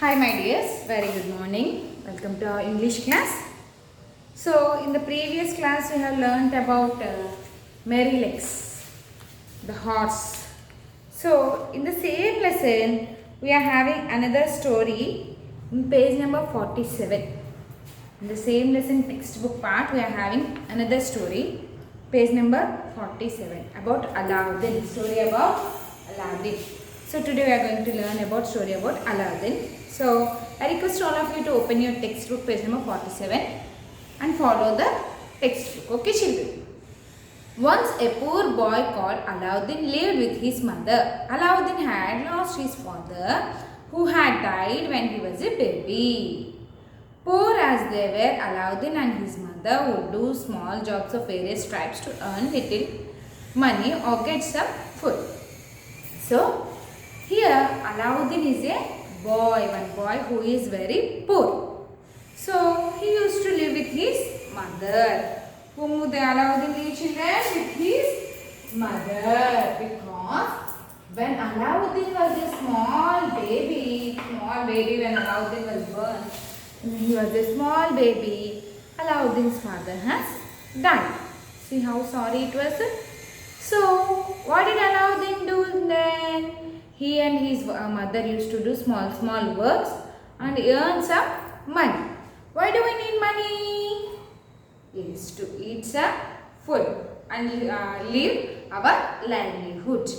Hi my dears, very good morning. Welcome to our English class. So in the previous class we have learnt about Merrylegs, the horse. So in the same lesson we are having another story in page number 47. In the same lesson textbook part we are having another story, page number 47, about Aladdin. Story about Aladdin. So today we are going to learn about story about Aladdin. So I request all of you to open your textbook, page number 47, and follow the textbook. Okay children. Once a poor boy called Aladdin lived with his mother. Aladdin had lost his father, who had died when he was a baby. Poor as they were, Aladdin and his mother would do small jobs of various types to earn little money or get some food. So here Aladdin is a one boy who is very poor. So he used to live with his mother. Whom would Aladdin live, children? With his mother. Because when Aladdin was a small baby when Aladdin was born, when he was a small baby, Aladdin's father has died. See how sorry it was? So what did Aladdin do then? He and his mother used to do small works and earn some money. Why do we need money? Yes, to eat some food and live our livelihood.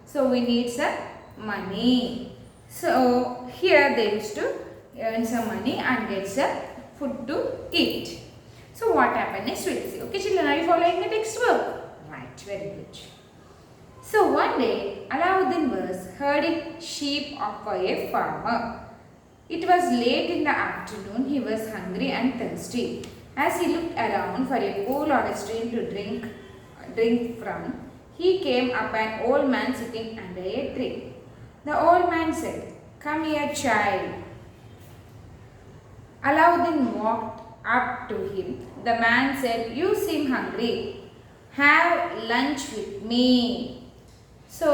So we need some money. So here they used to earn some money and get some food to eat. So what happened next? We'll see. Okay children, are you following the textbook? Right, very good. So one day, Aladdin was herding sheep for a farmer. It was late in the afternoon. He was hungry and thirsty. As he looked around for a pool or a stream to drink from, he came upon an old man sitting under a tree. The old man said, "Come here, child." Aladdin walked up to him. The man said, "You seem hungry. Have lunch with me." So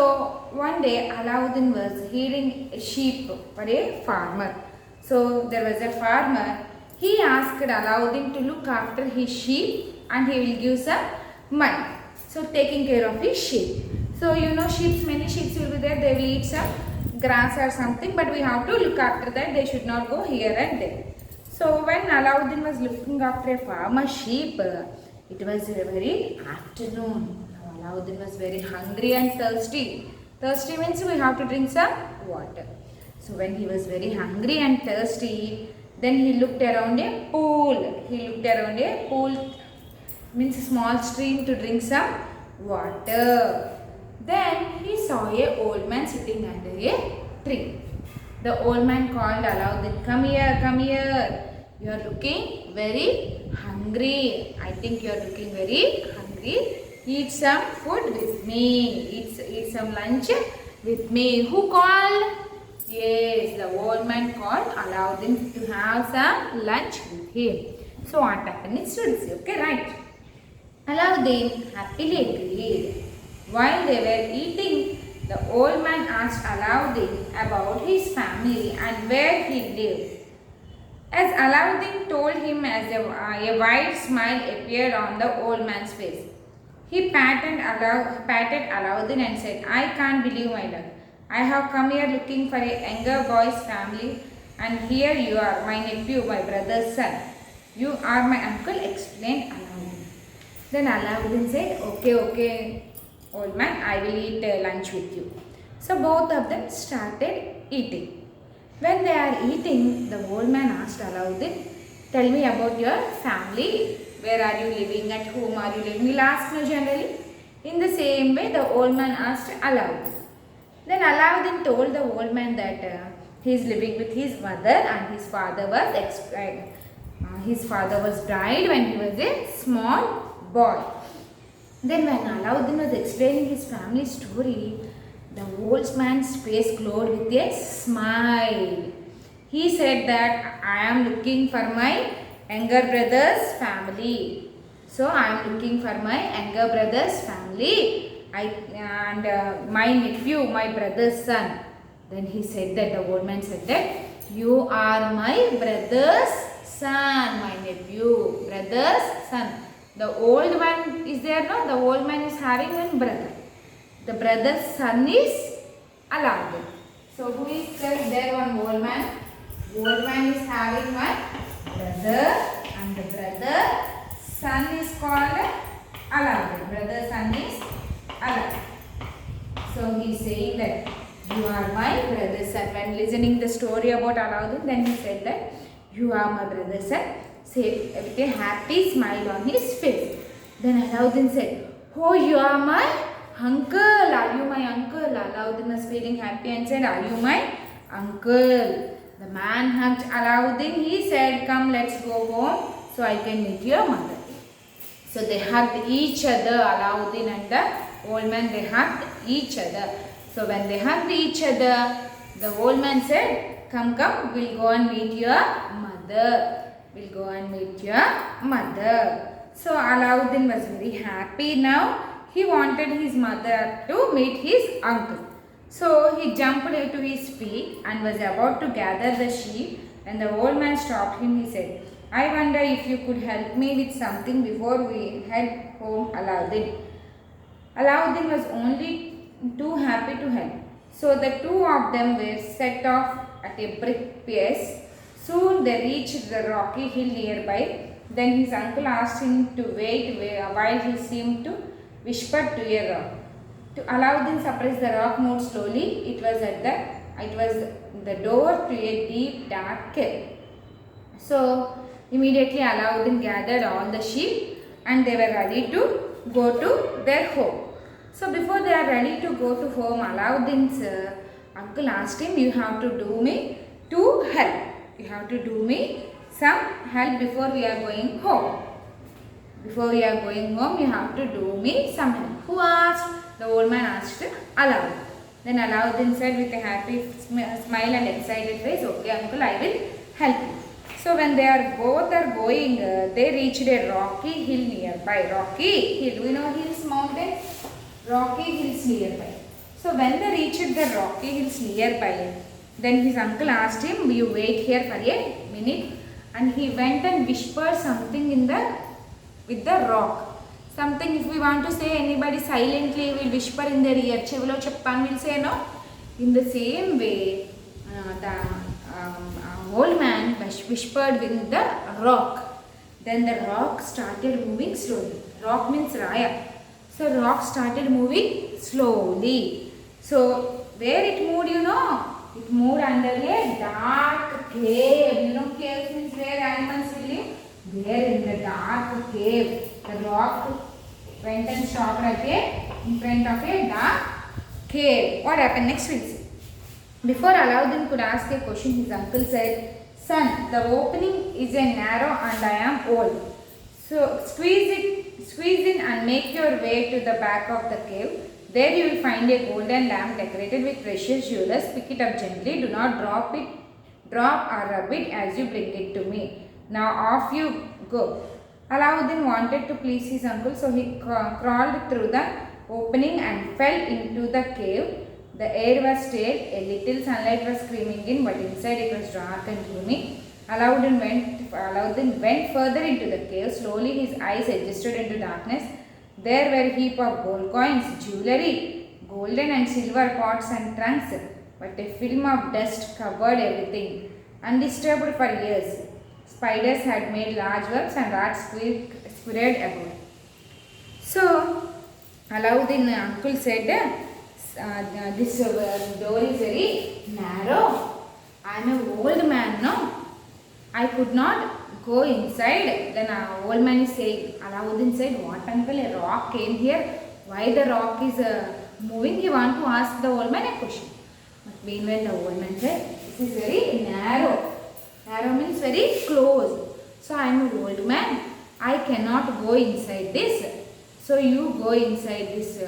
one day Aladdin was herding sheep for a farmer. So there was a farmer. He asked Aladdin to look after his sheep and he will give some money. So taking care of his sheep. So you know many sheep will be there. They will eat some grass or something, but we have to look after that. They should not go here and there. So when Aladdin was looking after a farmer's sheep, it was a very afternoon. Aladdin was very hungry and thirsty. Thirsty means we have to drink some water. So when he was very hungry and thirsty, then he looked around a pool. Means a small stream to drink some water. Then he saw a old man sitting under a tree. The old man called Aladdin, "Come here, come here. You are looking very hungry. I think you are looking very hungry. Eat some food with me. Eat some lunch with me." Who called? Yes, the old man called Aladdin to have some lunch with him. So what happened is to see. Okay, right. Aladdin happily agreed. While they were eating, the old man asked Aladdin about his family and where he lived. As Aladdin told him, a wide smile appeared on the old man's face. He patted Aladdin and said, "I can't believe my luck. I have come here looking for a younger boy's family, and here you are, my nephew, my brother's son. You are my uncle," explained Aladdin. Then Aladdin said, Okay, old man, I will eat lunch with you." So both of them started eating. When they are eating, the old man asked Aladdin, "Tell me about your family. Where are you living? At whom are you living?" He'll ask no generally. In the same way, the old man asked Aladdin. Then Aladdin told the old man that he is living with his mother and his father was died when he was a small boy. Then when Aladdin was explaining his family story, the old man's face glowed with a smile. He said that, "I am looking for my younger brother's family. So I am looking for my younger brother's family. My nephew, my brother's son." Then he said that, the old man said that, You are my brother's son, my nephew, brother's son. The old man is there, no? The old man is having one brother. The brother's son is Aladdin. So who is there? One old man. Old man is having one brother, and the brother son is called Aladdin. Brother son is Aladdin. So he is saying that you are my brother's son. When listening the story about Aladdin, then he said that you are my brother's son. Say with a happy smile on his face. Then Aladdin said, oh, you are my uncle. Are you my uncle? Aladdin was feeling happy and said, are you my uncle? The man hugged Aladdin. He said, come, let's go home so I can meet your mother. So they hugged each other, Aladdin and the old man, they hugged each other. So when they hugged each other, the old man said, come, we'll go and meet your mother. We'll go and meet your mother. So Aladdin was very happy now. He wanted his mother to meet his uncle. So he jumped to his feet and was about to gather the sheep. And the old man stopped him. He said, I wonder if you could help me with something before we head home, Aladdin. Aladdin was only too happy to help. So the two of them were set off at a brisk pace. Soon they reached the rocky hill nearby. Then his uncle asked him to wait while he seemed to whisper to a rock. To Aladdin surprised, the rock moved slowly. It was the door to a deep dark cave. So immediately Aladdin gathered all the sheep and they were ready to go to their home. So before they are ready to go to home, Aladdin's uncle asked him, you have to do me two help. You have to do me some help before we are going home. Before we are going home, you have to do me some help. Who asked? The old man asked Aladdin. Then Aladdin said with a happy smile and excited face, okay uncle, I will help you. So when they are both going, they reached a rocky hill nearby. Rocky hill, we know hills, mountains, rocky hills nearby. So when they reached the rocky hills nearby, then his uncle asked him, you wait here for a minute, and he went and whispered something with the rock. Something, if we want to say anybody silently will whisper in their ear, chevilo chappan will say, no? In the same way, the old man whispered with the rock. Then the rock started moving slowly. Rock means raya. So rock started moving slowly. So where it moved, you know? It moved under a dark cave. You know caves means where animals will live? There in the dark cave. The rock went and stopped in front of a dark cave. What happened next we'll see. Before Aladdin could ask a question, his uncle said, son, the opening is a narrow and I am old. So squeeze in and make your way to the back of the cave. There you will find a golden lamp decorated with precious jewels. Pick it up gently. Do not drop or rub it as you bring it to me. Now off you go. Aladdin wanted to please his uncle, so he crawled through the opening and fell into the cave. The air was stale, a little sunlight was streaming in, but inside it was dark and gloomy. Aladdin went further into the cave. Slowly his eyes adjusted into darkness. There were a heap of gold coins, jewellery, golden and silver pots and trunks, but a film of dust covered everything. Undisturbed for years, spiders had made large webs and rats scurried about. So Aladdin's uncle said, this door is very narrow. I am an old man, no? I could not go inside. Then old man is saying, Aladdin said, what uncle, a rock came here? Why the rock is moving? He want to ask the old man a question. But meanwhile the old man said, this is very narrow. Narrow means very close. So I am an old man. I cannot go inside this. So you go inside this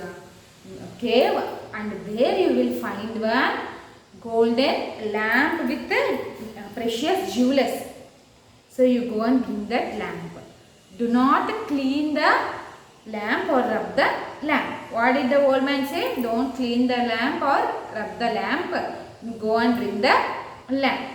cave and there you will find one golden lamp with precious jewels. So you go and bring that lamp. Do not clean the lamp or rub the lamp. What did the old man say? Don't clean the lamp or rub the lamp. You go and bring the lamp.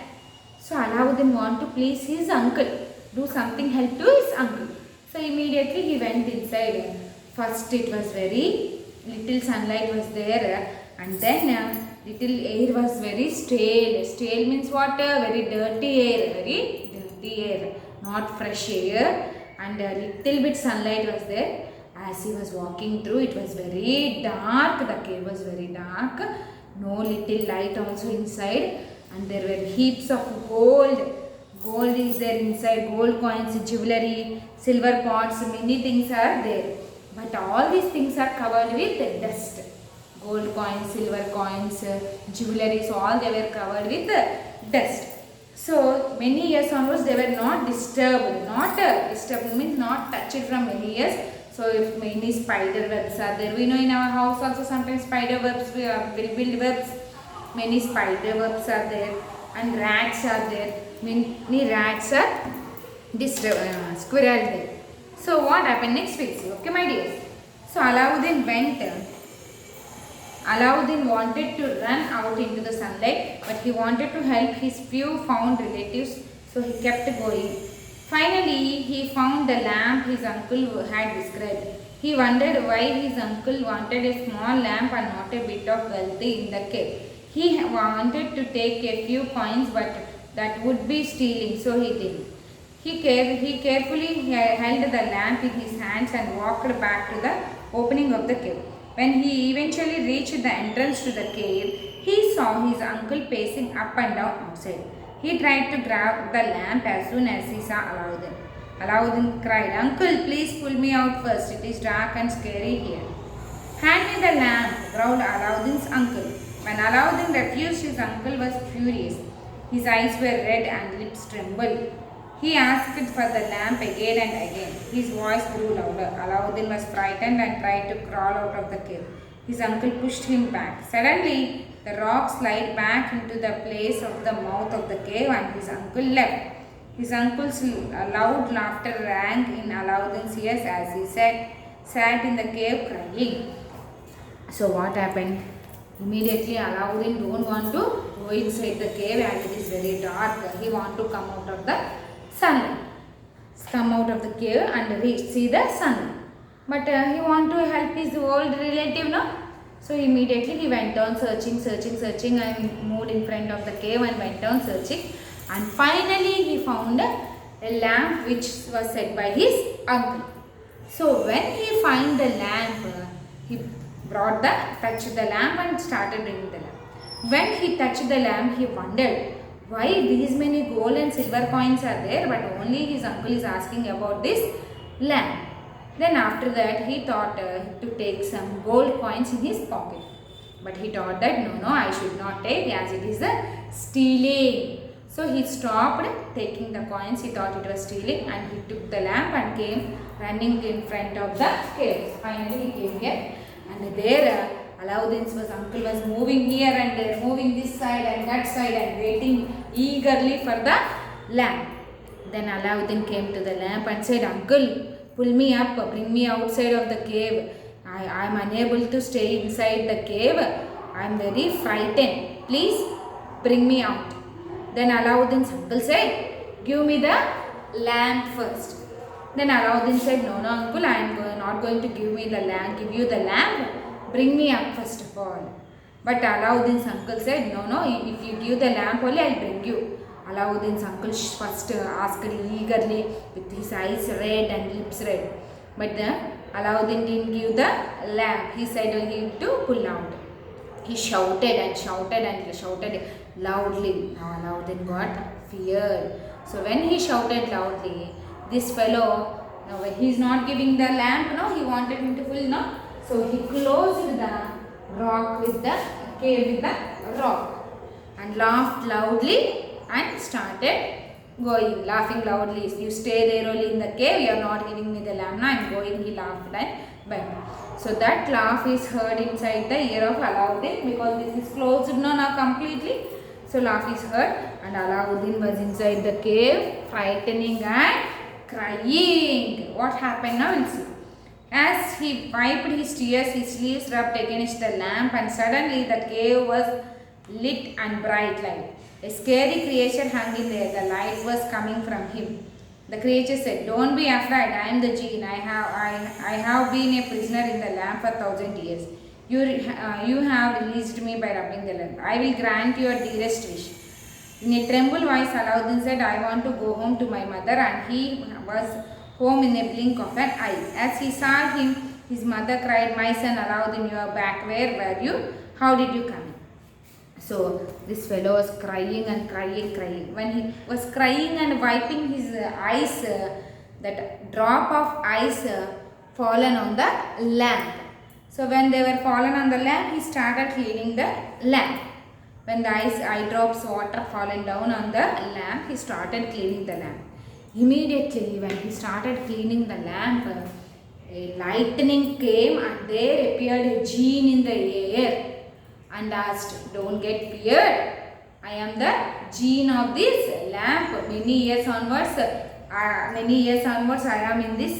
So Alauddin want to please his uncle, do something help to his uncle. So immediately he went inside. First it was very little sunlight was there, and then little air was very stale. Stale means what? Very dirty air. Very dirty air, not fresh air. And a little bit sunlight was there. As he was walking through, it was very dark. The cave was very dark. No little light also inside. And there were heaps of gold. Gold is there inside. Gold coins, jewelry, silver pots, many things are there. But all these things are covered with dust. Gold coins, silver coins, jewelry, so all they were covered with dust. So many years onwards they were not disturbed. Not disturbed means not touched from many years. So if many spider webs are there, we know in our house also sometimes spider webs, we will build webs. Many spider webs are there, and rats are there. Many rats are squirrel there. So what happened next we'll see. Okay, my dears. So Alauddin wanted to run out into the sunlight, but he wanted to help his few found relatives, so he kept going. Finally, he found the lamp his uncle had described. He wondered why his uncle wanted a small lamp and not a bit of wealth in the cave. He wanted to take a few coins, but that would be stealing, so he didn't. He carefully held the lamp in his hands and walked back to the opening of the cave. When he eventually reached the entrance to the cave, he saw his uncle pacing up and down outside. He tried to grab the lamp as soon as he saw Alauddin. Alauddin cried, "Uncle, please pull me out first. It is dark and scary here." "Hand me the lamp," growled Alauddin's uncle. When Alauddin refused, his uncle was furious. His eyes were red and lips trembled. He asked for the lamp again and again. His voice grew louder. Alauddin was frightened and tried to crawl out of the cave. His uncle pushed him back. Suddenly, the rock slid back into the place of the mouth of the cave and his uncle left. His uncle's loud laughter rang in Alauddin's ears as he sat in the cave crying. So what happened? Immediately Alauddin don't want to go inside the cave as it is very dark. He want to come out of the sunlight. Come out of the cave and see the sun. But he want to help his old relative, no? So immediately he went on searching and moved in front of the cave and went on searching. And finally he found a lamp which was set by his uncle. So when he found the lamp, he touched the lamp and started bringing the lamp. When he touched the lamp, he wondered why these many gold and silver coins are there, but only his uncle is asking about this lamp. Then after that he thought to take some gold coins in his pocket. But he thought that no, I should not take as it is stealing. So he stopped taking the coins. He thought it was stealing and he took the lamp and came running in front of the cave. Finally he came here and there Alauddin's uncle was moving here and there, moving this side and that side and waiting eagerly for the lamp. Then Alauddin came to the lamp and said, "Uncle, pull me up, bring me outside of the cave. I am unable to stay inside the cave. I am very frightened. Please bring me out." Then Alauddin's uncle said, "Give me the lamp first." Then Alauddin said, "No, uncle, I am not going to give you the lamp. Bring me up first of all." But Alauddin's uncle said, No, if you give the lamp only, I will bring you." Alauddin's uncle first asked eagerly with his eyes red and lips red. But Alauddin didn't give the lamp. He said he to pull out. He shouted loudly. Now Alauddin got feared. So when he shouted loudly, this fellow, now he is not giving the lamp, he wanted him to pull, So he closed the rock with the cave with the rock and laughed loudly and started laughing loudly. "You stay there only in the cave, you are not giving me the lamp, now I am going," he laughed and went. So that laugh is heard inside the ear of Alauddin because this is closed now completely. So laugh is heard and Alauddin was inside the cave, frightening and crying. What happened now we'll see. As he wiped his tears, his sleeves rubbed against the lamp and suddenly the cave was lit and bright light. A scary creature hung in there. The light was coming from him. The creature said, "Don't be afraid. I am the genie. I have been a prisoner in the lamp for 1,000 years. You have released me by rubbing the lamp. I will grant your dearest wish." In a tremble voice, Alauddin said, "I want to go home to my mother," and he was home in a blink of an eye. As he saw him, his mother cried, "My son Alauddin, you are back. Where were you? How did you come?" So this fellow was crying and crying. When he was crying and wiping his eyes, that drop of ice fallen on the lamp. So when they were fallen on the lamp, he started cleaning the lamp. When the eye drops water fallen down on the lamp, he started cleaning the lamp. Immediately when he started cleaning the lamp, a lightning came and there appeared a genie in the air and asked, "Don't get feared. I am the genie of this lamp. Many years onwards I am in this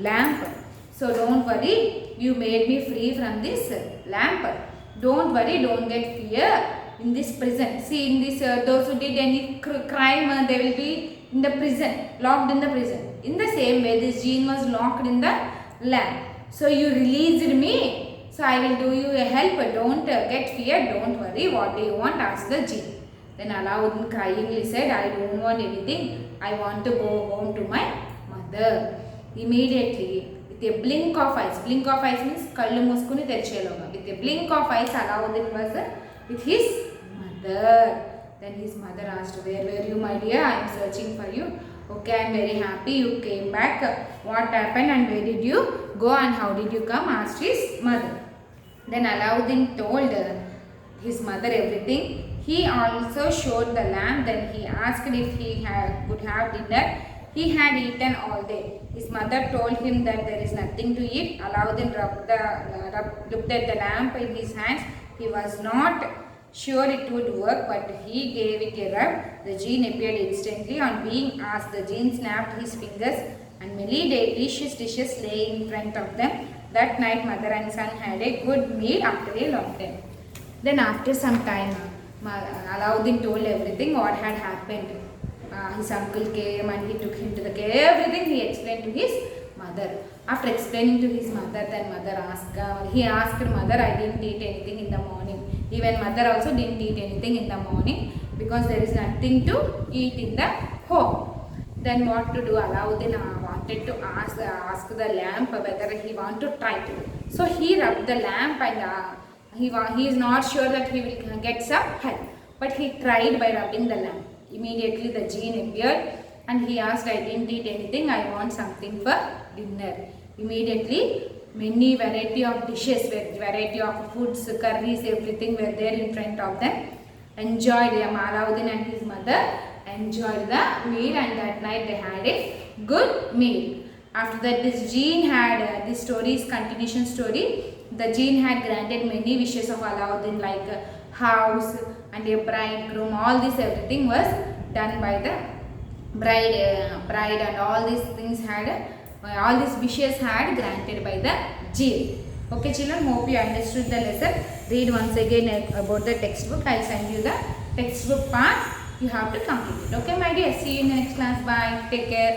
lamp. So don't worry. You made me free from this lamp. Don't worry. Don't get fear in this prison. See, in this those who did any crime, they will be in the prison, locked in the prison. In the same way, this genie was locked in the lamp. So you released me. So I will do you a help. Don't get fear. Don't worry. What do you want?" asked the genie. Then Alauddin cryingly said, "I don't want anything. I want to go home to my mother." Immediately, with a blink of eyes means kallu muskuni tercheloga. With a blink of eyes, Alauddin was with his mother. Then his mother asked, "Where were you, my dear? I am searching for you." "Okay, I am very happy you came back. What happened and where did you go and how did you come?" asked his mother. Then Alauddin told his mother everything. He also showed the lamp. Then he asked if he could have dinner. He had eaten all day. His mother told him that there is nothing to eat. Alauddin looked at the lamp in his hands. He was not sure it would work, but he gave it a rub. The genie appeared instantly. On being asked, the genie snapped his fingers and many delicious dishes lay in front of them. That night, mother and son had a good meal after a long time. Then after some time, Alauddin told everything what had happened. His uncle came and he took him to the cave. Everything he explained to his mother. After explaining to his mother, then mother asked, he asked mother, "I didn't eat anything in the morning." Even mother also didn't eat anything in the morning because there is nothing to eat in the home. Then what to do? Alauddin wanted to ask the lamp whether he want to try to. So he rubbed the lamp and he is not sure that he will get some help. But he tried by rubbing the lamp. Immediately the genie appeared and he asked, "I didn't eat anything. I want something for dinner." Immediately many variety of dishes, variety of foods, curries, everything were there in front of them. Enjoyed them. Alauddin and his mother enjoyed the meal and that night they had a good meal. After that, this genie had this story is continuation story. The genie had granted many wishes of Alauddin like a house and a bridegroom. All this everything was done by the bride and all these things had all these wishes had granted by the genie. Okay children, hope you understood the lesson. Read once again about the textbook. I will send you the textbook part. You have to complete it. Okay my dear, see you in the next class. Bye, take care.